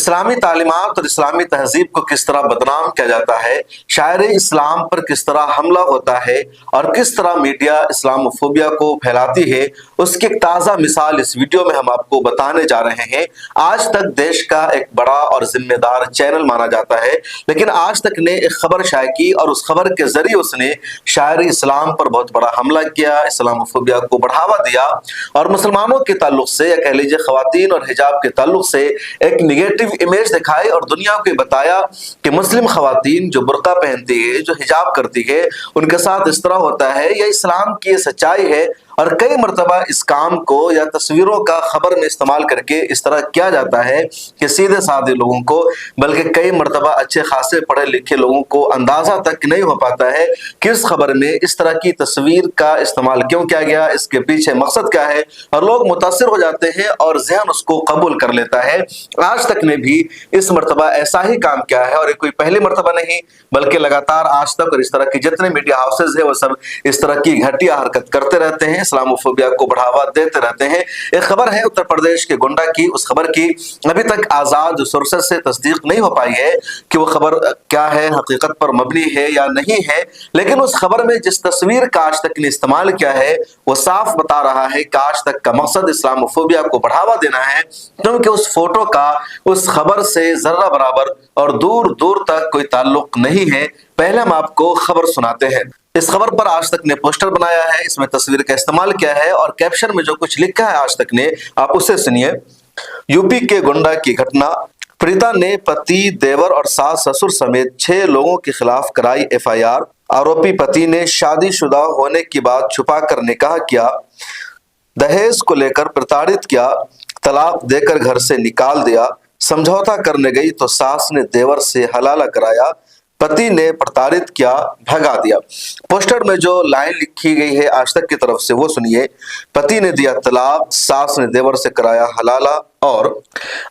इस्लामी तालीमात और इस्लामी तहजीब को किस तरह बदनाम किया जाता है, शायर इस्लाम पर किस तरह हमला होता है और किस तरह मीडिया इस्लामोफोबिया को फैलाती है, उसकी एक ताज़ा मिसाल इस वीडियो में हम आपको बताने जा रहे हैं। आज तक देश का एक बड़ा और जिम्मेदार चैनल माना जाता है, लेकिन आज तक ने एक खबर शाये की और उस खबर के जरिए उसने शायर इस्लाम पर बहुत बड़ा हमला किया, इस्लामोफोबिया को बढ़ावा दिया और मुसलमानों के ताल्लुक से या कह लीजिए खवातीन और हिजाब के ताल्लुक से एक निगेटिव इमेज दिखाई और दुनिया को बताया कि मुस्लिम खवातीन जो बुर्का पहनती है, जो हिजाब करती है, उनके साथ इस तरह होता है। यह इस्लाम की सच्चाई है और कई मरतबा इस काम को या तस्वीरों का खबर में इस्तेमाल करके इस तरह किया जाता है कि सीधे साधे लोगों को, बल्कि कई मरतबा अच्छे खासे पढ़े लिखे लोगों को अंदाजा तक नहीं हो पाता है कि इस खबर में इस तरह की तस्वीर का इस्तेमाल क्यों किया गया, इसके पीछे मकसद क्या है, और लोग मुतासिर हो जाते हैं और जहन उसको कबूल कर लेता है। आज तक ने भी इस मरतबा ऐसा ही काम किया है और ये कोई पहली मरतबा नहीं, बल्कि लगातार आज तक और इस तरह की जितने मीडिया हाउसेज है वो सब इस तरह की घटिया हरकत करते रहते हैं, इस्लामोफोबिया को बढ़ावा देते रहते हैं। एक खबर है उत्तर प्रदेश के गोंडा की, उस खबर की अभी तक आजाद सोर्सेस से तस्दीक नहीं हो पाई है कि वो खबर क्या है, हकीकत पर मबनी है या नहीं है, लेकिन उस खबर में जिस तस्वीर का आज तक ने इस्तेमाल किया है वो साफ बता रहा है कि आज तक का मकसद इस्लामोफोबिया को बढ़ावा देना है, क्योंकि उस फोटो का उस खबर से जर्रा बराबर और दूर दूर तक कोई ताल्लुक नहीं है। पहले हम आपको खबर सुनाते हैं। इस खबर पर आज तक ने पोस्टर बनाया है, इसमें तस्वीर का इस्तेमाल किया है और कैप्शन में जो कुछ लिखा है आज तक ने, आप उसे सुनिए। यूपी के गोंडा की घटना, प्रीता ने पति, देवर और सास ससुर समेत 6 लोगों के खिलाफ कराई FIR। आरोपी पति ने शादीशुदा होने की बात छुपा कर निकाह किया, दहेज को लेकर प्रताड़ित किया, तलाक देकर घर से निकाल दिया, समझौता करने गई तो सास ने देवर से हलाला कराया, पति ने प्रताड़ित किया, भगा दिया। पोस्टर में जो लाइन लिखी गई है आज तक की तरफ से वो सुनिए। पति ने दिया तलाक, सास ने देवर से कराया हलाला। और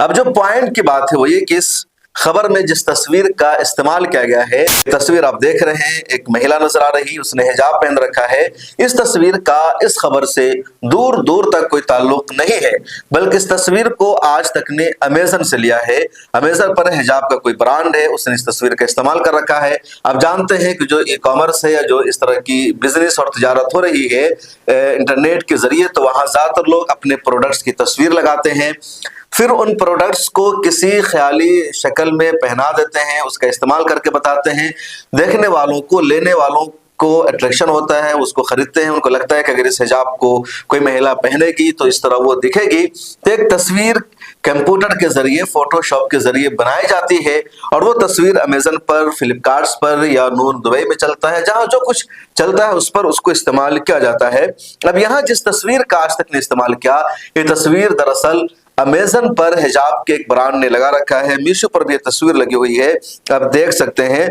अब जो पॉइंट की बात है वो ये कि इस खबर में जिस तस्वीर का इस्तेमाल किया गया है, तस्वीर आप देख रहे हैं, एक महिला नजर आ रही, उसने हिजाब पहन रखा है। इस तस्वीर का इस खबर से दूर दूर तक कोई ताल्लुक नहीं है, बल्कि इस तस्वीर को आज तक ने अमेजन से लिया है। अमेजन पर हिजाब का कोई ब्रांड है, उसने इस तस्वीर का इस्तेमाल कर रखा है। आप जानते हैं कि जो ई-कॉमर्स है या जो इस तरह की बिजनेस और तजारत हो रही है इंटरनेट के जरिए, तो वहां ज्यादातर लोग अपने प्रोडक्ट्स की तस्वीर लगाते हैं, फिर उन प्रोडक्ट्स को किसी ख्याली शक्ल में पहना देते हैं, उसका इस्तेमाल करके बताते हैं। देखने वालों को, लेने वालों को अट्रैक्शन होता है, उसको खरीदते हैं, उनको लगता है कि अगर इस हिजाब को कोई महिला पहनेगी तो इस तरह वो दिखेगी। तो एक तस्वीर कंप्यूटर के जरिए, फोटोशॉप के जरिए बनाई जाती है और वो तस्वीर अमेजन पर, फ्लिपकार्ट्स पर या नून दुबई में चलता है, जहां जो कुछ चलता है उस पर उसको इस्तेमाल किया जाता है। अब यहाँ जिस तस्वीर का आज तक ने इस्तेमाल किया, ये तस्वीर दरअसल अमेजन पर हिजाब के एक ब्रांड ने लगा रखा है। मीशो पर भी ये तस्वीर लगी हुई है, आप देख सकते हैं।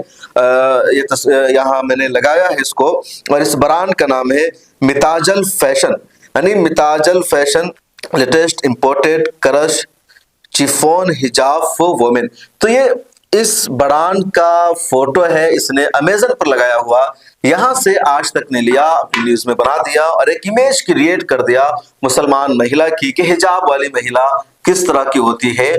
यहाँ मैंने लगाया है इसको और इस ब्रांड का नाम है मिताजल फैशन, यानी मिताजल फैशन लेटेस्ट इंपोर्टेड क्रश चिफोन हिजाब फॉर वुमेन। तो ये इस ब्रांड का फोटो है, इसने अमेजन पर लगाया हुआ, यहां से आज तक ने लिया, अपनी न्यूज में बना दिया और एक इमेज क्रिएट कर दिया मुसलमान महिला की कि हिजाब वाली महिला किस तरह की होती है।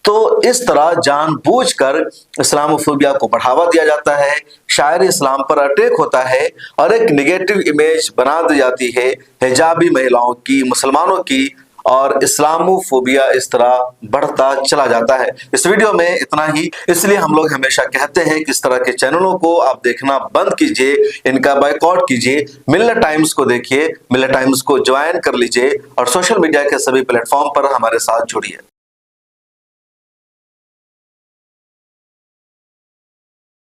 तो इस तरह जानबूझकर इस्लामोफोबिया को बढ़ावा दिया जाता है, शायर इस्लाम पर अटैक होता है और एक निगेटिव इमेज बना दी जाती है हिजाबी महिलाओं की, मुसलमानों की, और इस्लामोफोबिया इस तरह बढ़ता चला जाता है। इस वीडियो में इतना ही, इसलिए हम लोग हमेशा कहते हैं कि इस तरह के चैनलों को आप देखना बंद कीजिए, इनका बायकॉट कीजिए। मिलत टाइम्स को देखिए, मिलत टाइम्स को ज्वाइन कर लीजिए और सोशल मीडिया के सभी प्लेटफॉर्म पर हमारे साथ जुड़िए।